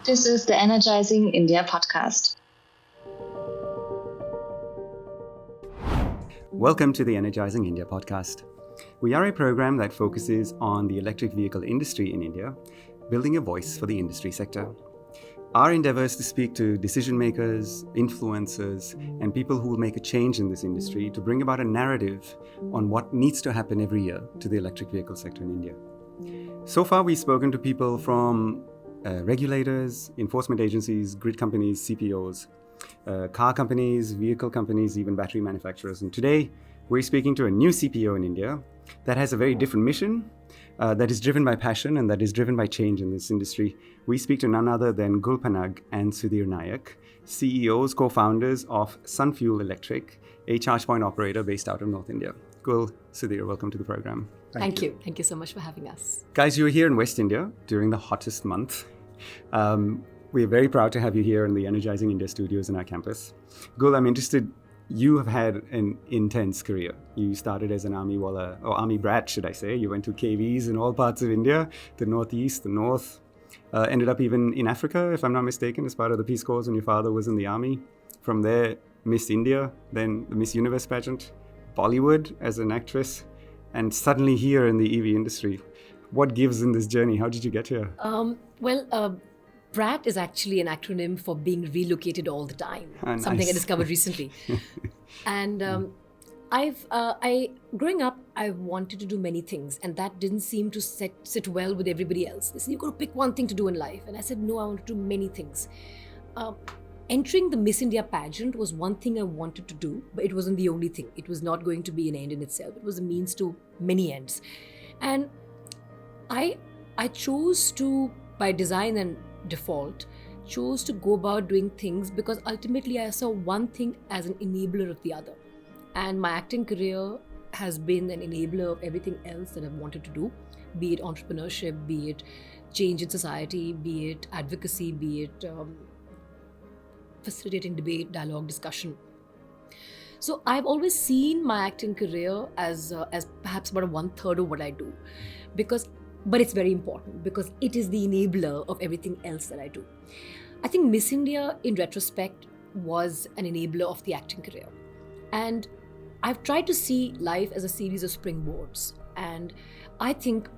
This is the Energizing India podcast. Welcome to the Energizing India podcast. We are a program that focuses on the electric vehicle industry in India, building a voice for the industry sector. Our endeavor is to speak to decision makers, influencers, and people who will make a change in this industry to bring about a narrative on what needs to happen every year to the electric vehicle sector in India. So far, we've spoken to people from regulators, enforcement agencies, grid companies, CPOs, car companies, vehicle companies, even battery manufacturers. And today, we're speaking to a new CPO in India that has a very different mission, that is driven by passion and that is driven by change in this industry. We speak to none other than Gul PANAG and Sudhir NAYAK, CEOs, co-founders of Sunfuel Electric, a charge point operator based out of North India. Gul, Sudhir, welcome to the program. Thank you. Thank you so much for having us. Guys, you're here in West India during the hottest month. We're very proud to have you here in the Energizing India studios in our campus. Gul, I'm interested. You have had an intense career. You started as an army wala, or army brat, should I say. You went to KVs in all parts of India, the northeast, the north. Ended up even in Africa, if I'm not mistaken, as part of the Peace Corps when your father was in the army. From there, Miss India, then the Miss Universe pageant, Bollywood as an actress, and suddenly here in the EV industry. What gives in this journey? How did you get here? BRAT is actually an acronym for being relocated all the time. Nice. Something I discovered recently. And growing up, I wanted to do many things, and that didn't seem to sit well with everybody else. They said, you've got to pick one thing to do in life. And I said, no, I want to do many things. Entering the Miss India pageant was one thing I wanted to do, but it wasn't the only thing. It was not going to be an end in itself. It was a means to many ends. And I chose to, by design and default, chose to go about doing things because ultimately I saw one thing as an enabler of the other. And my acting career has been an enabler of everything else that I've wanted to do, be it entrepreneurship, be it change in society, be it advocacy, be it facilitating debate, dialogue, discussion. So I've always seen my acting career as perhaps about 1/3 of what I do, but it's very important because it is the enabler of everything else that I do. I think Miss India, in retrospect, was an enabler of the acting career. And I've tried to see life as a series of springboards. And I think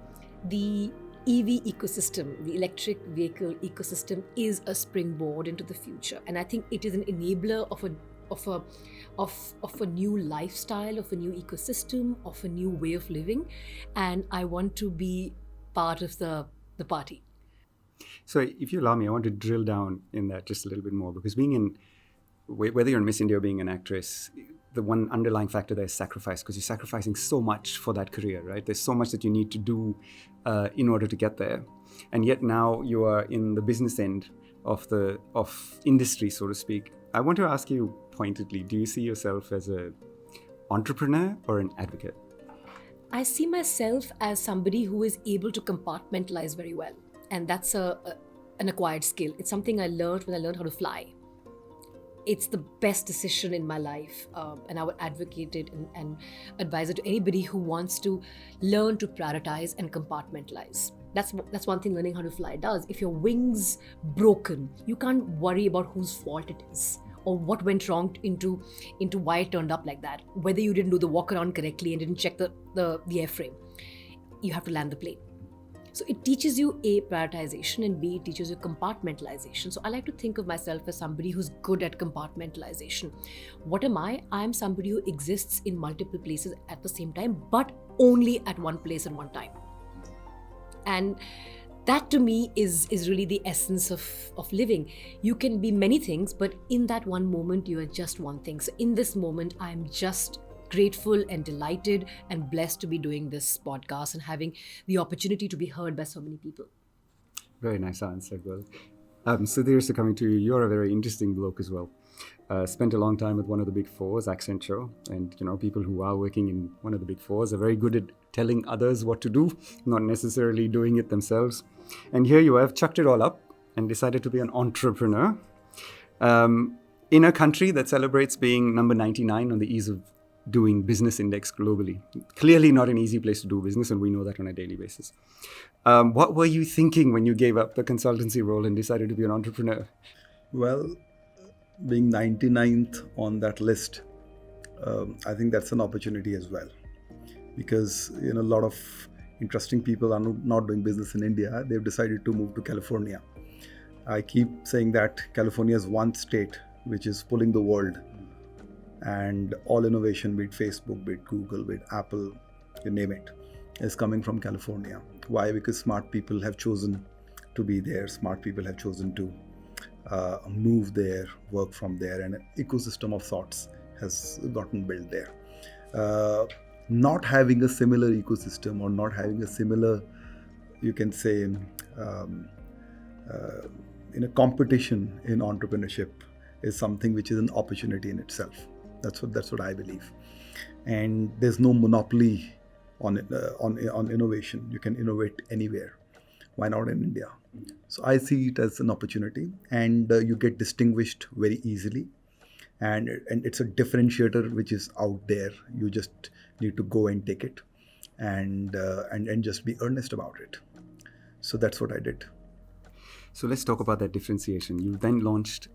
the EV ecosystem, the electric vehicle ecosystem, is a springboard into the future. And I think it is an enabler of a new lifestyle, of a new ecosystem, of a new way of living. And I want to be part of the party. So if you allow me, I want to drill down in that just a little bit more, because whether you're in Miss India or being an actress, the one underlying factor there is sacrifice, because you're sacrificing so much for that career, right? There's so much that you need to do in order to get there. And yet now you are in the business end of industry, so to speak. I want to ask you pointedly, do you see yourself as an entrepreneur or an advocate? I see myself as somebody who is able to compartmentalize very well. And that's an acquired skill. It's something I learned when I learned how to fly. It's the best decision in my life. And I would advocate it and advise it to anybody who wants to learn to prioritize and compartmentalize. That's one thing learning how to fly does. If your wings broken, you can't worry about whose fault it is or what went wrong into why it turned up like that. Whether you didn't do the walk around correctly and didn't check the airframe. You have to land the plane. So it teaches you A, prioritization, and B, it teaches you compartmentalization. So I like to think of myself as somebody who's good at compartmentalization. What am I? I'm somebody who exists in multiple places at the same time, but only at one place at one time. And that to me is really the essence of living. You can be many things, but in that one moment, you are just one thing. So in this moment, I'm just grateful and delighted and blessed to be doing this podcast and having the opportunity to be heard by so many people. Very nice answer, Gul. Sudhir, so coming to you, you're a very interesting bloke as well. Spent a long time with one of the big fours, Accenture, and people who are working in one of the big fours are very good at telling others what to do, not necessarily doing it themselves. And here you have chucked it all up and decided to be an entrepreneur in a country that celebrates being number 99 on the ease of doing business index globally. Clearly not an easy place to do business, and we know that on a daily basis. What were you thinking when you gave up the consultancy role and decided to be an entrepreneur? Well, being 99th on that list, I think that's an opportunity as well, because a lot of interesting people are not doing business in India. They've decided to move to California. I keep saying that California is one state which is pulling the world, and all innovation, be it Facebook, be it Google, be it Apple, you name it, is coming from California. Why? Because smart people have chosen to be there. Smart people have chosen to move there, work from there, and an ecosystem of sorts has gotten built there. Not having a similar ecosystem, or not having a similar, you can say, in a competition in entrepreneurship is something which is an opportunity in itself. That's what I believe. And there's no monopoly on innovation. You can innovate anywhere. Why not in India? So I see it as an opportunity, and you get distinguished very easily. And it's a differentiator which is out there. You just need to go and take it, and just be earnest about it. So that's what I did. So let's talk about that differentiation. You then launched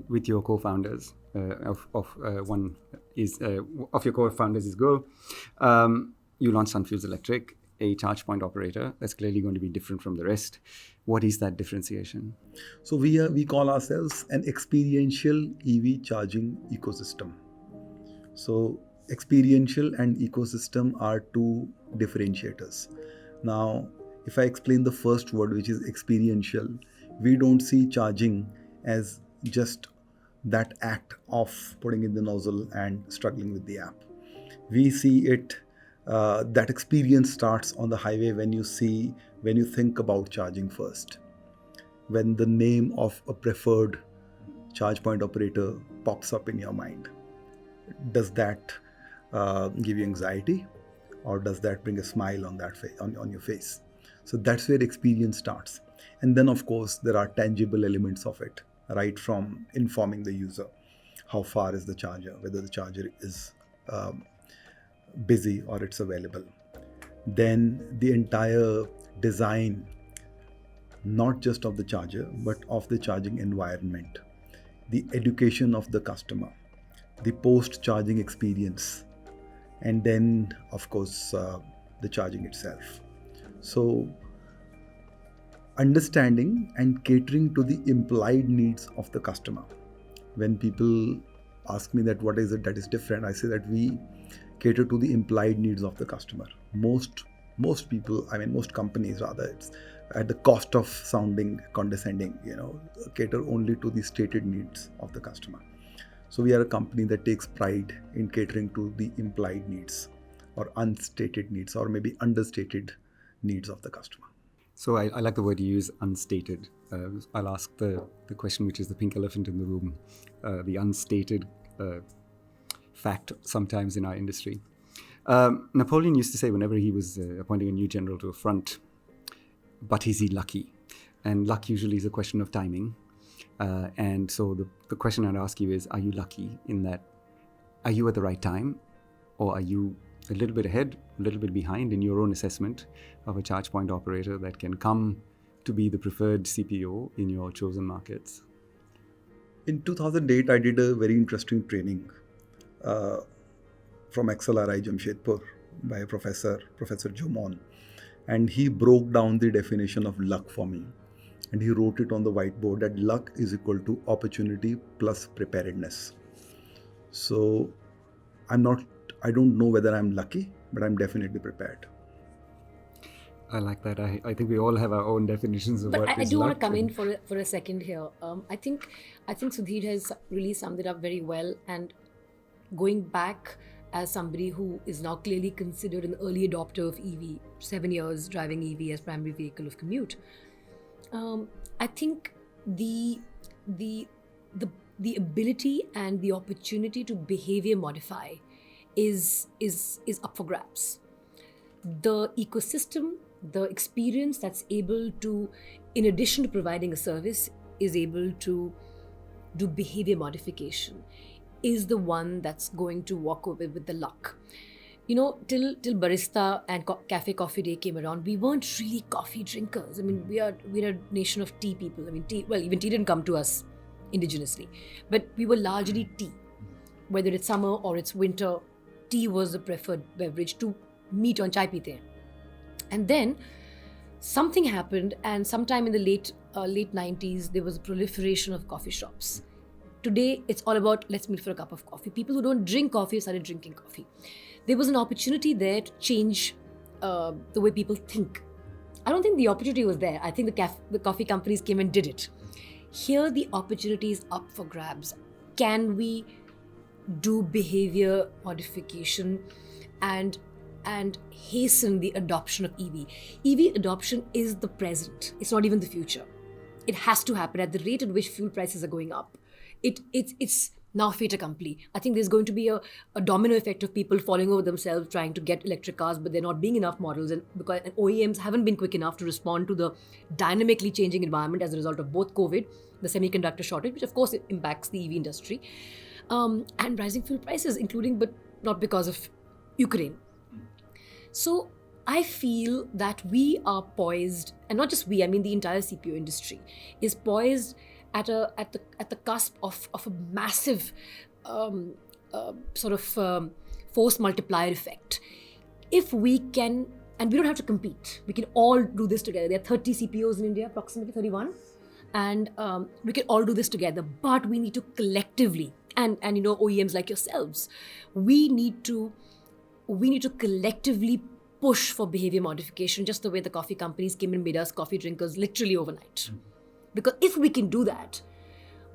with your co-founders. One of your co-founders is Gul. You launched Sunfuel Electric, a charge point operator that's clearly going to be different from the rest. What is that differentiation? So we call ourselves an experiential EV charging ecosystem. So experiential and ecosystem are two differentiators. Now, if I explain the first word, which is experiential, we don't see charging as just that act of putting in the nozzle and struggling with the app. We see it, that experience starts on the highway when you think about charging first. When the name of a preferred charge point operator pops up in your mind, does that give you anxiety, or does that bring a smile on your face? So that's where experience starts. And then, of course, there are tangible elements of it, right from informing the user. How far is the charger? Whether the charger is busy or it's available. Then the entire design, not just of the charger, but of the charging environment. The education of the customer. The post-charging experience. And then, of course, the charging itself. So, understanding and catering to the implied needs of the customer. When people ask me that what is it that is different, I say that we cater to the implied needs of the customer. Most companies rather, it's at the cost of sounding condescending, cater only to the stated needs of the customer. So we are a company that takes pride in catering to the implied needs, or unstated needs, or maybe understated needs of the customer. So I like the word you use, unstated. I'll ask the question which is the pink elephant in the room, the unstated fact sometimes in our industry. Napoleon used to say whenever he was appointing a new general to a front, but is he lucky? And luck usually is a question of timing. And so the question I'd ask you is, are you lucky in that, are you at the right time, or are you a little bit ahead, a little bit behind in your own assessment of a charge point operator that can come to be the preferred CPO in your chosen markets? In 2008, I did a very interesting training from XLRI Jamshedpur by Professor Jomon. And he broke down the definition of luck for me. And he wrote it on the whiteboard that luck is equal to opportunity plus preparedness. So I don't know whether I'm lucky, but I'm definitely prepared. I like that. I think we all have our own definitions of what is luck. I do want to come in for a second here. I think Sudhir has really summed it up very well. And going back as somebody who is now clearly considered an early adopter of EV, 7 years driving EV as primary vehicle of commute, I think the ability and the opportunity to behavior modify is up for grabs. The ecosystem, the experience that's able to, in addition to providing a service, is able to do behavior modification. is the one that's going to walk away with the luck. You know, till barista and cafe coffee day came around, we weren't really coffee drinkers. I mean, we're a nation of tea people. I mean, even tea didn't come to us indigenously, but we were largely tea. Whether it's summer or it's winter, tea was the preferred beverage to meet on chai peete. And then something happened, and sometime in the late 90s, there was a proliferation of coffee shops. Today, it's all about let's meet for a cup of coffee. People who don't drink coffee started drinking coffee. There was an opportunity there to change the way people think. I don't think the opportunity was there. I think the coffee companies came and did it. Here, the opportunity is up for grabs. Can we do behavior modification and hasten the adoption of EV? EV adoption is the present. It's not even the future. It has to happen at the rate at which fuel prices are going up. It's now fait accompli. I think there's going to be a domino effect of people falling over themselves trying to get electric cars, but there not being enough models, and OEMs haven't been quick enough to respond to the dynamically changing environment as a result of both COVID, the semiconductor shortage, which of course it impacts the EV industry, and rising fuel prices, including but not because of Ukraine. So I feel that we are poised, and not just we, I mean the entire CPO industry is poised at the cusp of a massive force multiplier effect. If we can, and we don't have to compete, we can all do this together. There are 30 CPOs in India, approximately 31, and we can all do this together. But we need to collectively, and you know, OEMs like yourselves, we need to collectively push for behavior modification, just the way the coffee companies came and made us coffee drinkers literally overnight. Because if we can do that,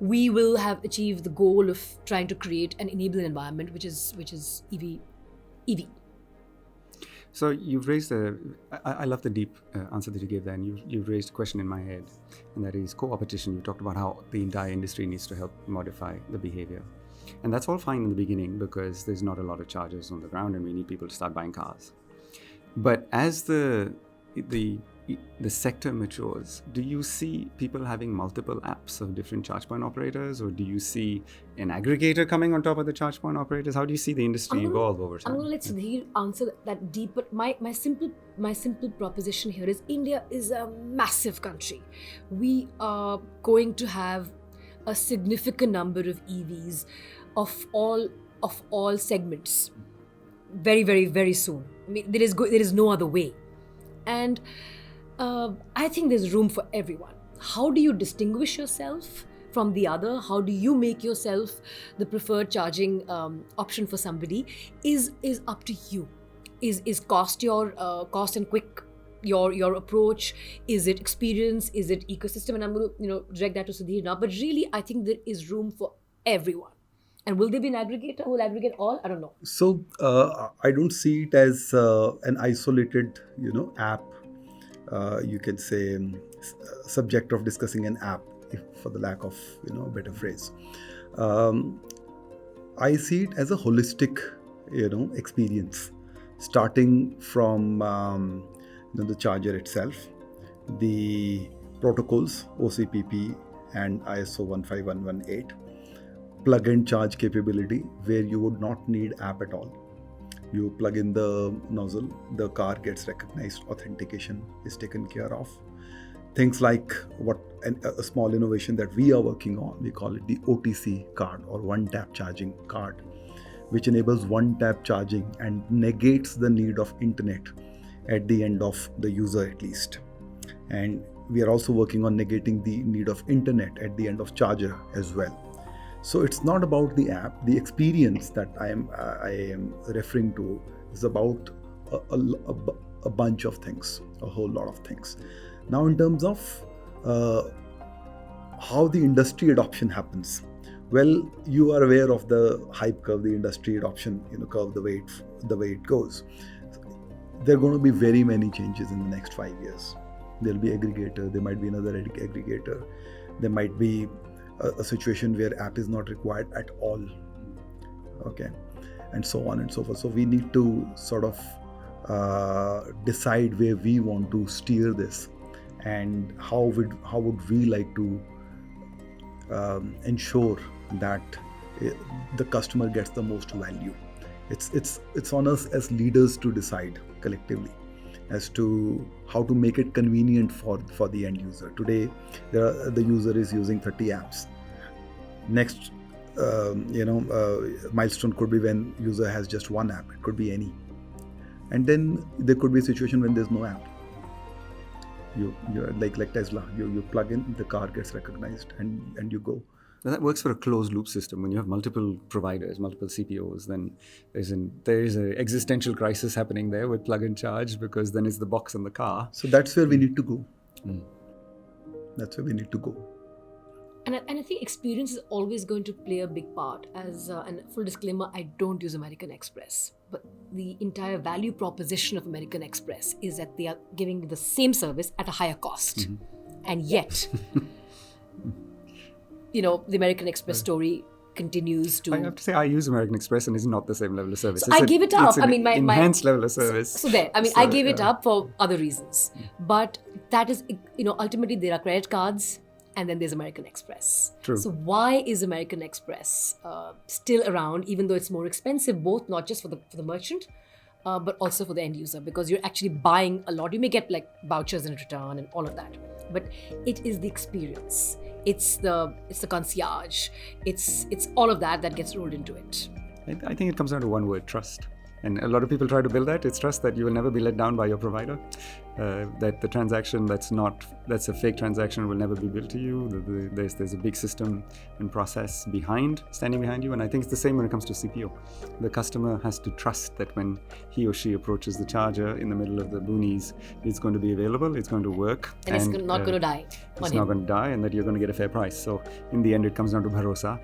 we will have achieved the goal of trying to create an enabling environment, which is EV. So you've raised I love the deep answer that you gave there, and you've raised a question in my head, and that is co-opetition. You talked about how the entire industry needs to help modify the behavior. And that's all fine in the beginning because there's not a lot of chargers on the ground and we need people to start buying cars. But as the sector matures, do you see people having multiple apps of different charge point operators, or do you see an aggregator coming on top of the charge point operators? How do you see the industry evolve over time? I'm going to let Sudhir answer that deep, but my simple proposition here is India is a massive country. We are going to have a significant number of EVs of all segments very, very, very soon. I mean, there is no other way. And I think there's room for everyone. How do you distinguish yourself from the other? How do you make yourself the preferred charging option for somebody is up to you. Is cost and quick your approach? Is it experience? Is it ecosystem? And I'm going to direct that to Sudhir now. But really, I think there is room for everyone. And will there be an aggregator who will aggregate all? I don't know. So I don't see it as an isolated, app. You can say subject of discussing an app, if for the lack of a better phrase. I see it as a holistic, experience, starting from the charger itself, the protocols OCPP and ISO 15118. Plug and charge capability where you would not need app at all. You plug in the nozzle, the car gets recognized, authentication is taken care of. Things like a small innovation that we are working on, we call it the OTC card or one-tap charging card, which enables one-tap charging and negates the need of internet at the end of the user at least. And we are also working on negating the need of internet at the end of charger as well. So it's not about the app. The experience that I am referring to is about a bunch of things, a whole lot of things. Now, in terms of how the industry adoption happens, well, you are aware of the hype curve, the industry adoption curve, the way it goes. There are going to be very many changes in the next 5 years. There'll be aggregator. There might be another aggregator. There might be a situation where app is not required at all, okay, and so on and so forth. So we need to sort of decide where we want to steer this, and how would we like to ensure that the customer gets the most value. It's on us as leaders to decide collectively as to how to make it convenient for the end user. Today, the user is using 30 apps. Next, milestone could be when user has just one app. It could be any, and then there could be a situation when there's no app. You're like Tesla. You plug in, the car gets recognized, and you go. Now that works for a closed loop system. When you have multiple providers, multiple CPOs, then there is an existential crisis happening there with plug and charge, because then it's the box in the car. So that's where we need to go. That's where we need to go. And I think experience is always going to play a big part. And full disclaimer, I don't use American Express. But the entire value proposition of American Express is that they are giving me the same service at a higher cost. And yet, the American Express story continues to... I have to say, I use American Express and it's not the same level of service. So I give it up. It's an enhanced level of service. I gave it up for other reasons. But that is, ultimately there are credit cards and then there's American Express. True. So why is American Express still around, even though it's more expensive, both not just for the merchant, but also for the end user, because you're actually buying a lot. You may get like vouchers in return and all of that, but it is the experience. It's the concierge. It's all of that gets rolled into it. I think it comes down to one word: trust. And a lot of people try to build that. It's trust that you will never be let down by your provider. That the transaction that's a fake transaction will never be billed to you. There's a big system and process standing behind you. And I think it's the same when it comes to CPO. The customer has to trust that when he or she approaches the charger in the middle of the boonies, it's going to be available, it's going to work. And it's not going to die. It's not going to die, and that you're going to get a fair price. So in the end, it comes down to bharosa,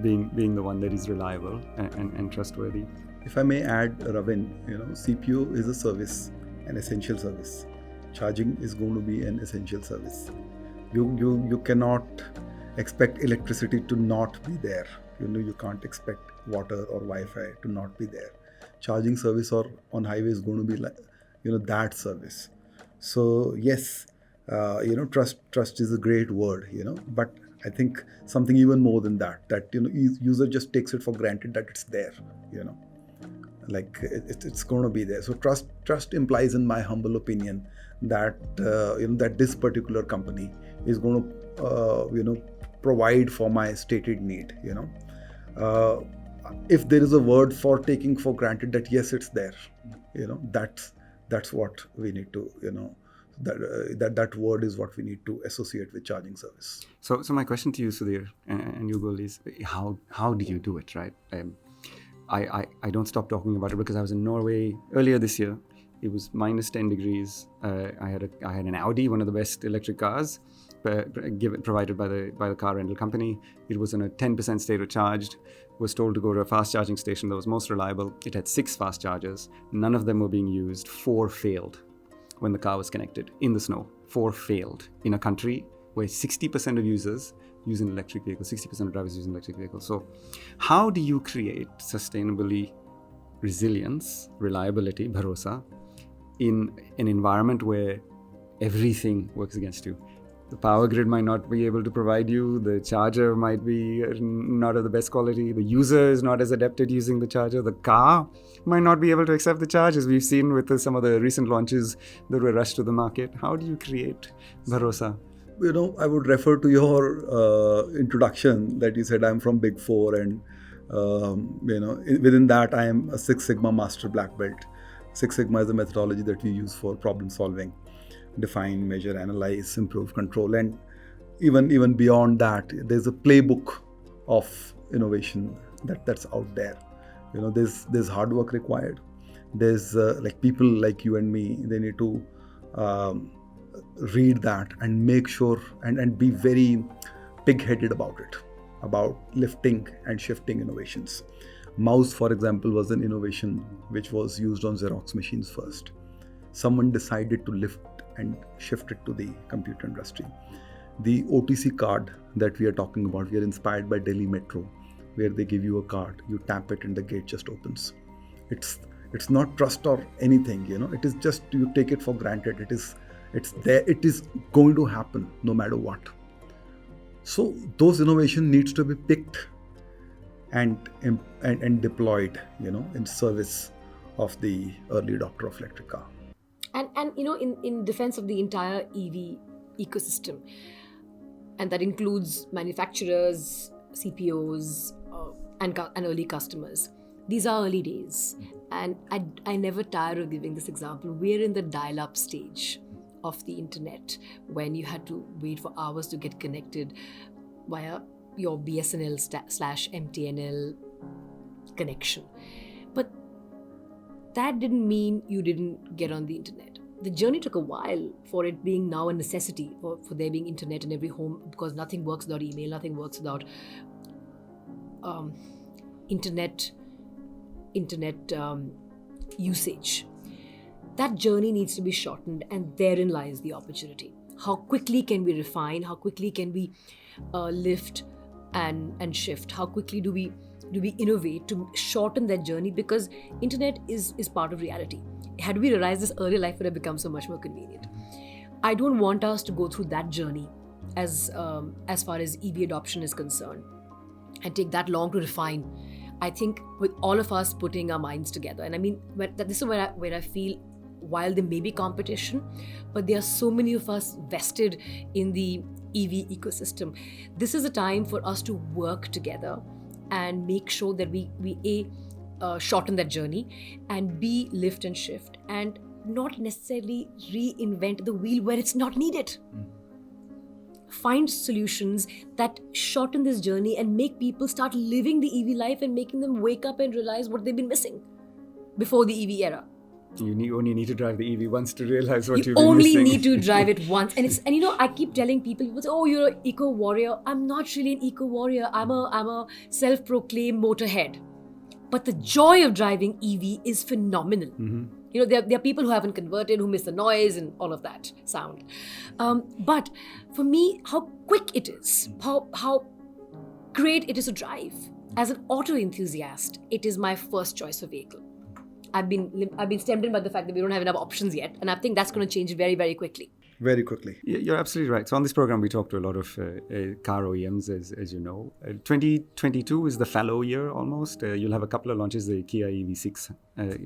being the one that is reliable and trustworthy. If I may add, Ravin, CPO is a service, an essential service. Charging is going to be an essential service. You cannot expect electricity to not be there. You can't expect water or Wi-Fi to not be there. Charging service or on highway is going to be like, that service. So yes, trust is a great word, but I think something even more than that user just takes it for granted that it's there, like it's going to be there. So trust implies, in my humble opinion, that that this particular company is going to provide for my stated need. If there is a word for taking for granted that yes, it's there, that's what we need to that word is what we need to associate with charging service. So my question to you, Sudhir, and you, Gul, is how do you do it, right? I don't stop talking about it because I was in Norway earlier this year. It was minus 10 degrees. I had an Audi, one of the best electric cars, provided by the car rental company. It was on a 10% state of charged. Was told to go to a fast charging station that was most reliable. It had 6 fast chargers. None of them were being used. 4 failed when the car was connected in the snow. 4 failed in a country where 60% of users use an electric vehicle, 60% of drivers use an electric vehicle. So how do you create sustainably resilience, reliability, bharosa, in an environment where everything works against you? The power grid might not be able to provide you, the charger might be not of the best quality, the user is not as adept at using the charger, the car might not be able to accept the charge, as we've seen with some of the recent launches that were rushed to the market. How do you create bharosa? I would refer to your introduction that you said I'm from Big Four, and within that I am a Six Sigma Master Black Belt. Six Sigma is a methodology that we use for problem solving: define, measure, analyze, improve, control, and even beyond that, there's a playbook of innovation that's out there. There's hard work required. There's like people like you and me. They need to read that and make sure and be very pig-headed about it, about lifting and shifting innovations. Mouse, for example, was an innovation which was used on Xerox machines first. Someone decided to lift and shift it to the computer industry. The OTC card that we are talking about, we are inspired by Delhi Metro, where they give you a card, you tap it and the gate just opens. It's not trust or anything, it is just you take it for granted. It's there, it is going to happen no matter what. So those innovation needs to be picked and deployed, in service of the early adopter of electric car. And in defense of the entire EV ecosystem, and that includes manufacturers, CPOs, and early customers. These are early days, and I never tire of giving this example. We're in the dial-up stage of the internet, when you had to wait for hours to get connected via your BSNL / MTNL connection. But that didn't mean you didn't get on the internet. The journey took a while for it being now a necessity, for there being internet in every home, because nothing works without email, nothing works without internet usage. That journey needs to be shortened, and therein lies the opportunity. How quickly can we refine? How quickly can we lift and shift? How quickly do we innovate to shorten that journey? Because internet is part of reality. Had we realized this earlier, life would have become so much more convenient. I don't want us to go through that journey as far as EV adoption is concerned, and take that long to refine. I think with all of us putting our minds together, and I mean, this is where I feel, while there may be competition, but there are so many of us vested in the EV ecosystem. This is a time for us to work together and make sure that we shorten that journey, and B, lift and shift, and not necessarily reinvent the wheel where it's not needed. Find solutions that shorten this journey and make people start living the EV life, and making them wake up and realize what they've been missing before the EV era. You only need to drive the EV once to realize what you've been only missing. Need to drive it once. And I keep telling people say, oh, you're an eco warrior. I'm not really an eco warrior. I'm a self-proclaimed motorhead. But the joy of driving EV is phenomenal. Mm-hmm. There are people who haven't converted, who miss the noise and all of that sound. But for me, how quick it is, how great it is to drive. As an auto enthusiast, it is my first choice of vehicle. I've been stemmed in by the fact that we don't have enough options yet, and I think that's going to change very, very quickly. Very quickly. You're absolutely right. So on this program, we talk to a lot of car OEMs, as you know. 2022 is the fallow year almost. You'll have a couple of launches. The Kia EV6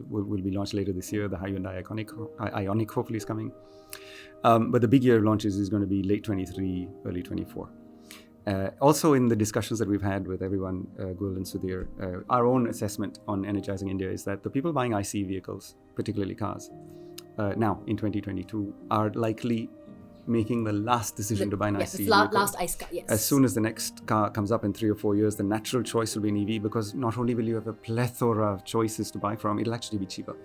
will be launched later this year. The Hyundai Ioniq hopefully is coming. But the big year of launches is going to be late 23, early 24. Also, in the discussions that we've had with everyone, Gul and Sudhir, our own assessment on Energizing India is that the people buying ICE vehicles, particularly cars, now in 2022, are likely making the last decision to buy an ICE vehicle. Last ICE car, yes. As soon as the next car comes up in 3 or 4 years, the natural choice will be an EV, because not only will you have a plethora of choices to buy from, it'll actually be cheaper.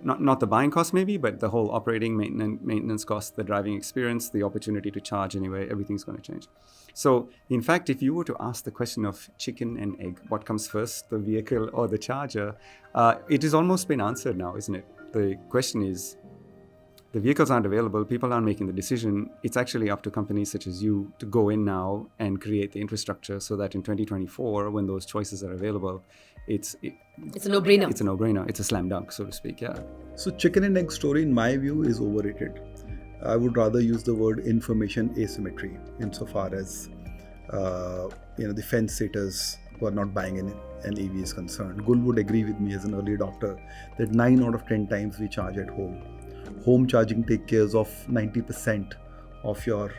Not the buying cost maybe, but the whole operating maintenance cost, the driving experience, the opportunity to charge anyway, everything's going to change. So, in fact, if you were to ask the question of chicken and egg, what comes first, the vehicle or the charger, it has almost been answered now, isn't it? The question is, the vehicles aren't available, people aren't making the decision. It's actually up to companies such as you to go in now and create the infrastructure so that in 2024, when those choices are available, it's a no-brainer. It's a no-brainer. It's a slam dunk, so to speak, yeah. So chicken and egg story, in my view, is overrated. I would rather use the word information asymmetry insofar as the fence sitters who are not buying an EV is concerned. Gul would agree with me as an early adopter that 9 out of 10 times we charge at home. Home charging takes care of 90% of your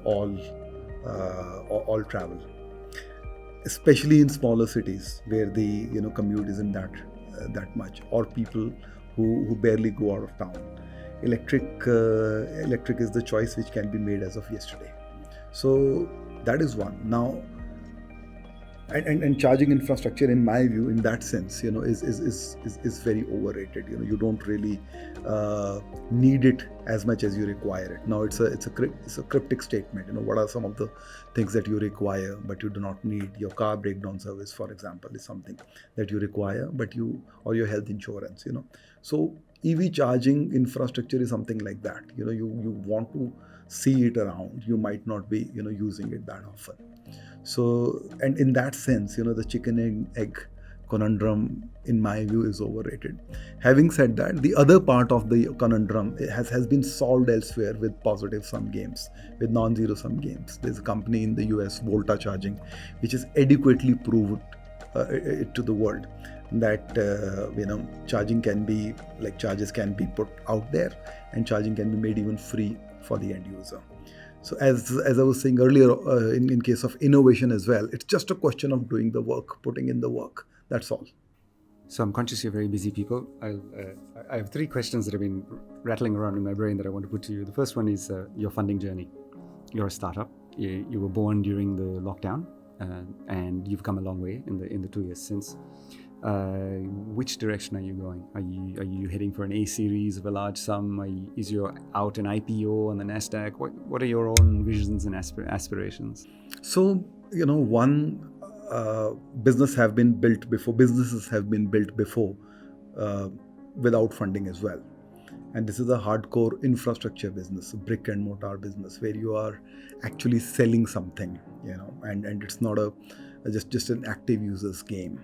all travel, especially in smaller cities where the commute isn't that much, or people who barely go out of town. Electric is the choice which can be made as of yesterday. So that is one. Now, and charging infrastructure, in my view, in that sense, is very overrated. You don't really need it as much as you require it. Now it's a cryptic statement. What are some of the things that you require but you do not need? Your car breakdown service, for example, is something that you require, or your health insurance. So EV charging infrastructure is something like that. You want to see it around. You might not be using it that often. So, and in that sense, the chicken and egg conundrum, in my view, is overrated. Having said that, the other part of the conundrum has been solved elsewhere with positive sum games, with non-zero sum games. There's a company in the US, Volta Charging, which is adequately proved it to the world, that charging can be, like, charges can be put out there, and charging can be made even free for the end user. So as I was saying earlier, in case of innovation as well, it's just a question of doing the work, putting in the work. That's all. So I'm conscious you're very busy people. I have 3 questions that have been rattling around in my brain that I want to put to you. The first one is your funding journey. You're a startup. You were born during the lockdown, and you've come a long way in the 2 years since. Which direction are you going? Are you heading for an A series of a large sum? Is your out an IPO on the Nasdaq? What are your own visions and aspirations? So businesses have been built before without funding as well. And this is a hardcore infrastructure business, a brick and mortar business, where you are actually selling something, and it's not just an active users game,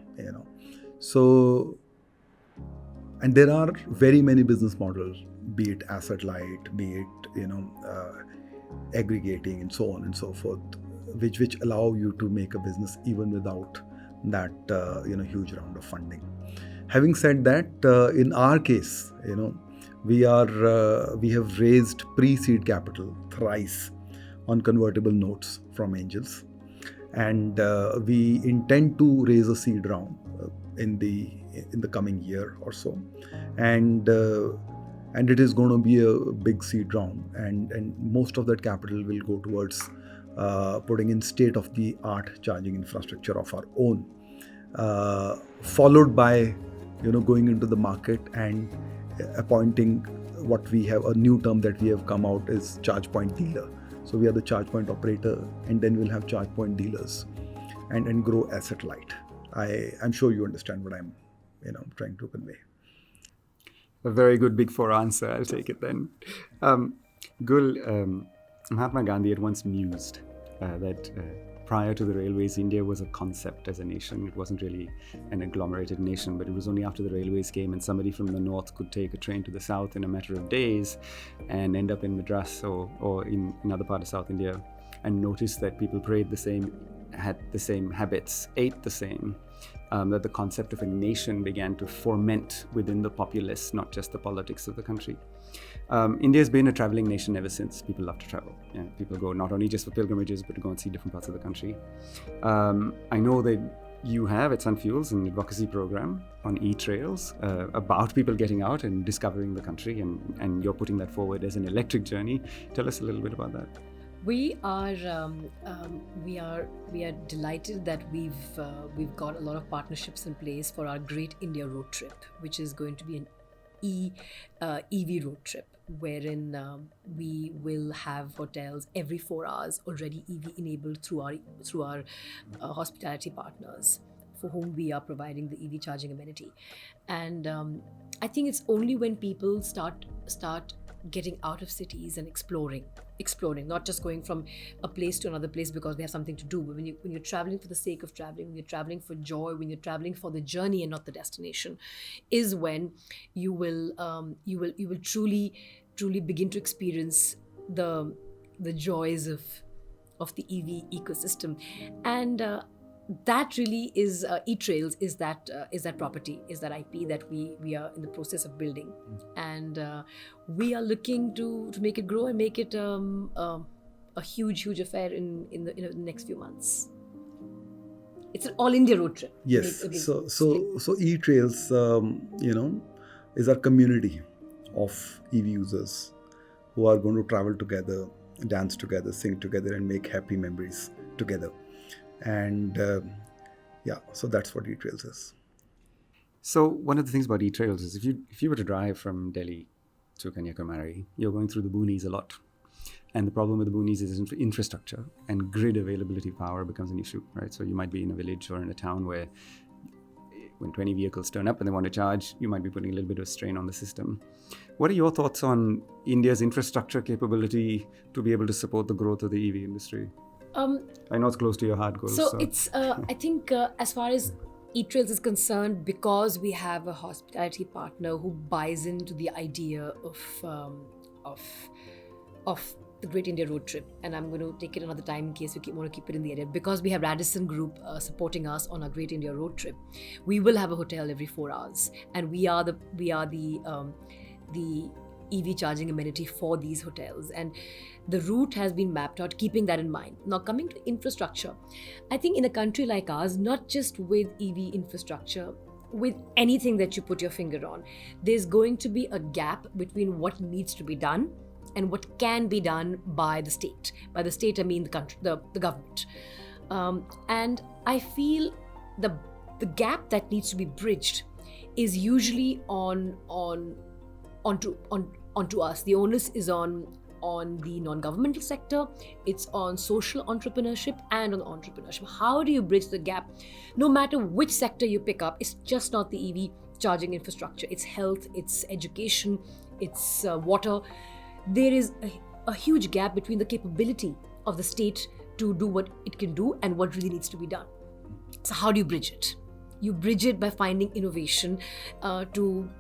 So, and there are very many business models, be it asset light, be it aggregating, and so on and so forth, which allow you to make a business even without that huge round of funding. Having said that, in our case, we have raised pre-seed capital thrice on convertible notes from angels, and we intend to raise a seed round in the coming year or so, and it is going to be a big seed round, and most of that capital will go towards putting in state-of-the-art charging infrastructure of our own, followed by going into the market and appointing what we have, a new term that we have come out is charge point dealer. So we are the charge point operator, and then we'll have charge point dealers, and grow asset light. I'm sure you understand what I'm trying to convey. A very good Big Four answer. I'll take it then. Gul, Mahatma Gandhi had once mused that prior to the railways, India was a concept as a nation. It wasn't really an agglomerated nation, but it was only after the railways came and somebody from the north could take a train to the south in a matter of days and end up in Madras or in another part of South India, and notice that people prayed the same, had the same habits, ate the same, that the concept of a nation began to ferment within the populace, not just the politics of the country. India has been a traveling nation ever since. People love to travel. People go not only just for pilgrimages, but to go and see different parts of the country. I know that you have at Sunfuel's an advocacy program on e-trails about people getting out and discovering the country, and you're putting that forward as an electric journey. Tell us a little bit about that. We are delighted that we've got a lot of partnerships in place for our Great India Road Trip, which is going to be an EV road trip, wherein we will have hotels every 4 hours already EV enabled through our hospitality partners, for whom we are providing the EV charging amenity. And I think it's only when people start getting out of cities and exploring, not just going from a place to another place because they have something to do, but when you're traveling for the sake of traveling, when you're traveling for joy, when you're traveling for the journey and not the destination, is when you will truly begin to experience the joys of the EV ecosystem. And that really is e-trails is that property, is that IP that we are in the process of building, and we are looking to make it grow and make it a huge affair in the next few months. It's an all India road trip. Yes. So e-trails is our community of EV users who are going to travel together, dance together, sing together, and make happy memories together. And so that's what e-trails is. So one of the things about e-trails is if you were to drive from Delhi to Kanyakumari, you're going through the boonies a lot. And the problem with the boonies is infrastructure, and grid availability power becomes an issue, right? So you might be in a village or in a town where when 20 vehicles turn up and they want to charge, you might be putting a little bit of strain on the system. What are your thoughts on India's infrastructure capability to be able to support the growth of the EV industry? I know it's close to your heart, Gul. So it's, I think as far as e-trails is concerned, because we have a hospitality partner who buys into the idea of the Great India Road Trip, and I'm going to take it another time in case we want to keep it in the area, because we have Radisson Group supporting us on our Great India Road Trip. We will have a hotel every 4 hours, and we are the EV charging amenity for these hotels, and the route has been mapped out keeping that in mind. Now, coming to infrastructure, I think in a country like ours, not just with EV infrastructure, with anything that you put your finger on, there's going to be a gap between what needs to be done and what can be done by the state. By the state, I mean the country, the government. And I feel the gap that needs to be bridged is usually onto us. The onus is on the non-governmental sector, it's on social entrepreneurship and on entrepreneurship. How do you bridge the gap? No matter which sector you pick up, it's just not the EV charging infrastructure. It's health, it's education, it's water. There is a huge gap between the capability of the state to do what it can do and what really needs to be done. So how do you bridge it? You bridge it by finding innovation to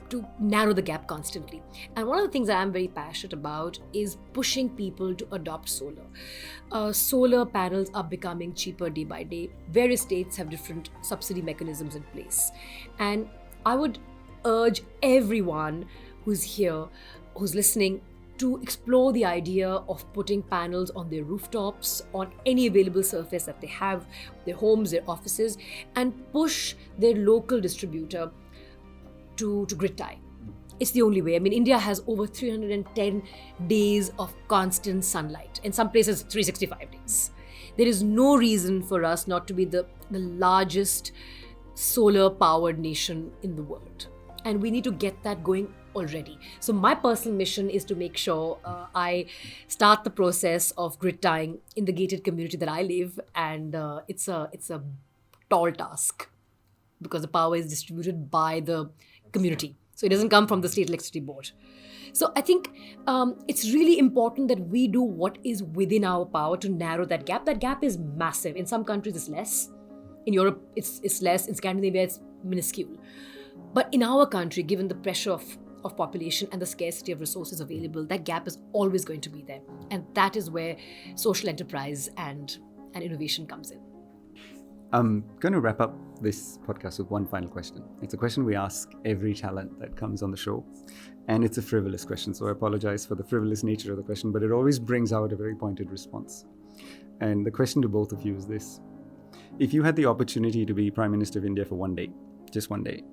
narrow the gap constantly. And one of the things that I'm very passionate about is pushing people to adopt solar. Solar panels are becoming cheaper day by day. Various states have different subsidy mechanisms in place. And I would urge everyone who's here, who's listening, to explore the idea of putting panels on their rooftops, on any available surface that they have, their homes, their offices, and push their local distributor to grid tie. It's the only way. I mean, India has over 310 days of constant sunlight. In some places, 365 days. There is no reason for us not to be the largest solar-powered nation in the world. And we need to get that going already. So my personal mission is to make sure I start the process of grid tying in the gated community that I live, and it's a tall task because the power is distributed by the community. So it doesn't come from the state electricity board. So I think it's really important that we do what is within our power to narrow that gap. That gap is massive. In some countries it's less. In Europe it's less. In Scandinavia it's minuscule. But in our country, given the pressure of population and the scarcity of resources available, that gap is always going to be there. And that is where social enterprise and innovation comes in. I'm going to wrap up this podcast with one final question. It's a question we ask every talent that comes on the show. And it's a frivolous question, so I apologize for the frivolous nature of the question, but it always brings out a very pointed response. And the question to both of you is this. If you had the opportunity to be Prime Minister of India for one day, just one day,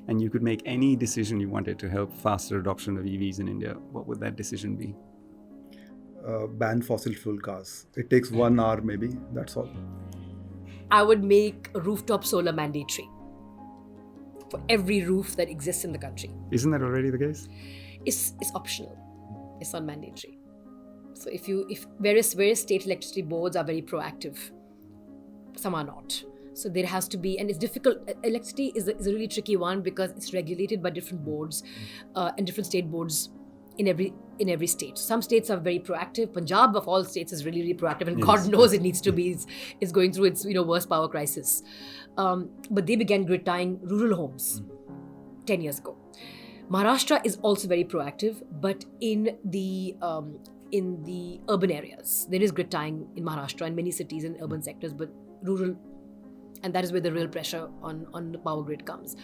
and you could make any decision you wanted to help faster adoption of EVs in India, what would that decision be? Ban fossil fuel cars. It takes 1 hour maybe, that's all. I would make rooftop solar mandatory for every roof that exists in the country. Isn't that already the case? It's optional. It's not mandatory. So if various state electricity boards are very proactive, some are not. So there has to be, and it's difficult. Electricity is a really tricky one because it's regulated by different boards and different state boards in every state. Some states are very proactive. Punjab of all states is really, really proactive, and yes, God knows it needs to be. It's going through its worst power crisis. But they began grid tying rural homes 10 years ago. Maharashtra is also very proactive, but in the urban areas, there is grid tying in Maharashtra in many cities and urban sectors, but rural. And that is where the real pressure on the power grid comes.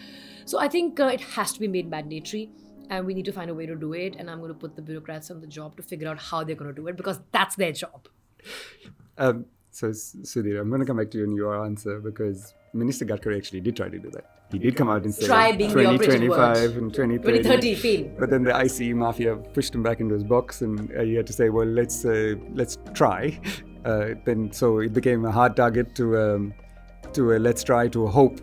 So I think it has to be made mandatory, and we need to find a way to do it. And I'm going to put the bureaucrats on the job to figure out how they're going to do it, because that's their job. So Sudhir, I'm going to come back to you on your answer, because Minister Gadkari actually did try to do that. He did come out and say 2025 and 2030. Fine. But then the ICE mafia pushed him back into his box, and he had to say, well, let's try. Then so it became a hard target to a let's try to a hope,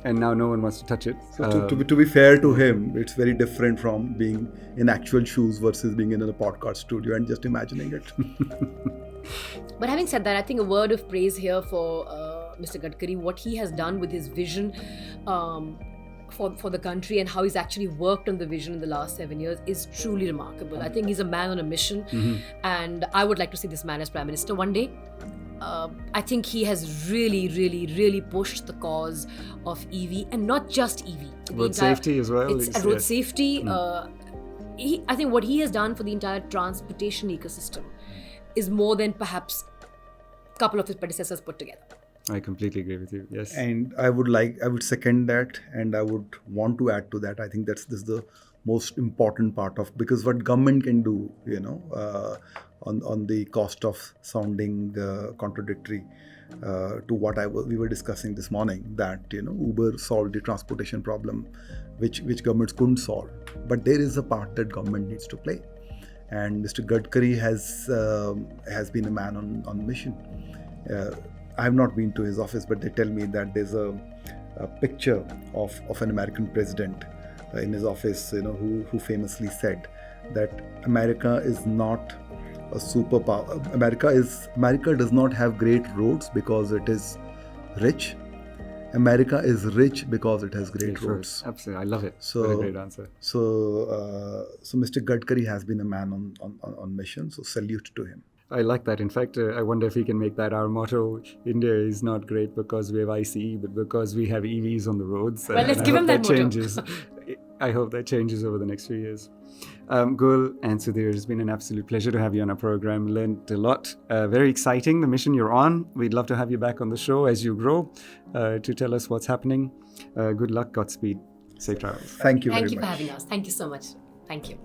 and now no one wants to touch it. So to be fair to him, it's very different from being in actual shoes versus being in a podcast studio and just imagining it. But having said that, I think a word of praise here for Mr. Gadkari, what he has done with his vision for the country and how he's actually worked on the vision in the last 7 years is truly remarkable. I think he's a man on a mission, and I would like to see this man as Prime Minister one day. I think he has really, really, really pushed the cause of EV, and not just EV. Road safety as well. It's road safety. I think what he has done for the entire transportation ecosystem is more than perhaps a couple of his predecessors put together. I completely agree with you. Yes. And I would second that, and I would want to add to that. I think this is the most important part of, because what government can do, on the cost of sounding contradictory to what we were discussing this morning, that Uber solved the transportation problem, which governments couldn't solve. But there is a part that government needs to play, and Mr. Gadkari has been a man on mission. I have not been to his office, but they tell me that there's a picture of an American president in his office, who famously said that America is not a superpower. America does not have great roads because it is rich. America is rich because it has great roads. Absolutely, I love it. What a great answer. So Mr. Gadkari has been a man on mission. So salute to him. I like that. In fact, I wonder if we can make that our motto. India is not great because we have ICE, but because we have EVs on the roads. Well, let's give him that motto. Changes. I hope that changes over the next few years. Gul and Sudhir, it's been an absolute pleasure to have you on our program. Learned a lot. Very exciting, the mission you're on. We'd love to have you back on the show as you grow to tell us what's happening. Good luck, Godspeed, safe travels. Thank you very much. Thank you for having us. Thank you so much. Thank you.